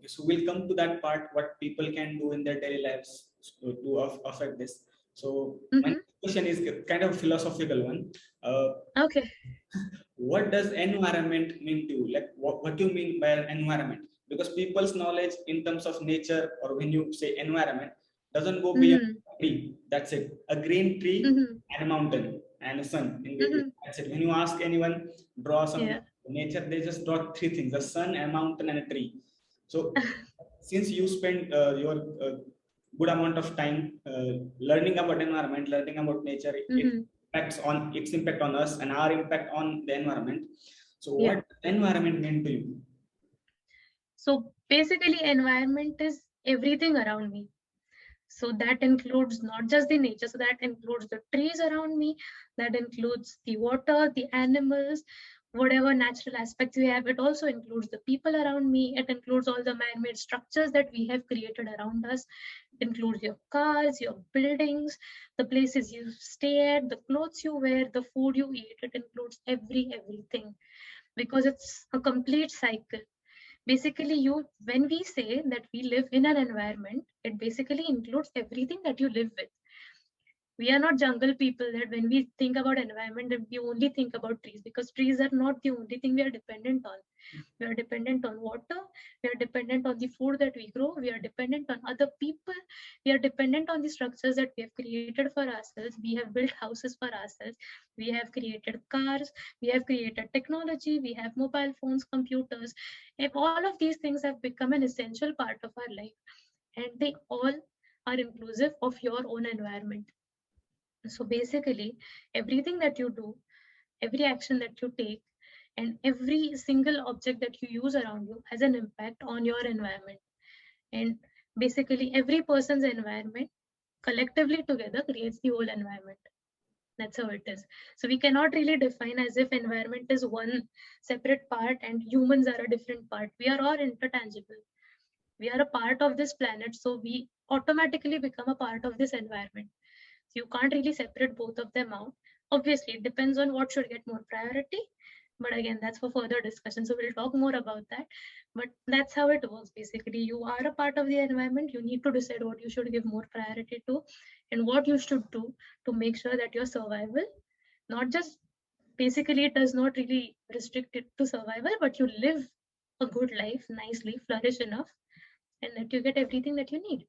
So we'll come to that part, what people can do in their daily lives to affect this. So my Mm-hmm. question is kind of philosophical one. Uh, Okay. what does environment mean to you? Like what do you mean by an environment? Because people's knowledge in terms of nature, or when you say environment, doesn't go beyond Mm-hmm. a tree. That's it. A green tree Mm-hmm. and a mountain and a sun in between. Mm-hmm. That's it. When you ask anyone, draw some Yeah. nature, they just draw three things: a sun, a mountain, and a tree. So since you spend your good amount of time learning about environment, learning about nature, it Mm-hmm. impacts on its impact on us and our impact on the environment. So Yeah. what environment mean to you? So basically, environment is everything around me. So that includes not just the nature, so that includes the trees around me, that includes the water, the animals, whatever natural aspects we have. It also includes the people around me. It includes all the man-made structures that we have created around us. It includes your cars, your buildings, the places you stay at, the clothes you wear, the food you eat. It includes everything, because it's a complete cycle. Basically, you when we say that we live in an environment, it basically includes everything that you live with. We are not jungle people that when we think about environment, that we only think about trees, because trees are not the only thing we are dependent on. We are dependent on water, we are dependent on the food that we grow, we are dependent on other people, we are dependent on the structures that we have created for ourselves. We have built houses for ourselves, we have created cars, we have created technology, we have mobile phones, computers. If all of these things have become an essential part of our life, and they all are inclusive of your own environment. So basically, everything that you do, every action that you take, and every single object that you use around you has an impact on your environment. And basically, every person's environment collectively together creates the whole environment. That's how it is. So we cannot really define as if environment is one separate part and humans are a different part. We are all interchangeable. We are a part of this planet, so we automatically become a part of this environment. So you can't really separate both of them out. Obviously, it depends on what should get more priority. But again, that's for further discussion. So we'll talk more about that. But that's how it works. Basically, you are a part of the environment. You need to decide what you should give more priority to and what you should do to make sure that your survival, not just basically, it does not really restrict it to survival, but you live a good life nicely, flourish enough, and that you get everything that you need.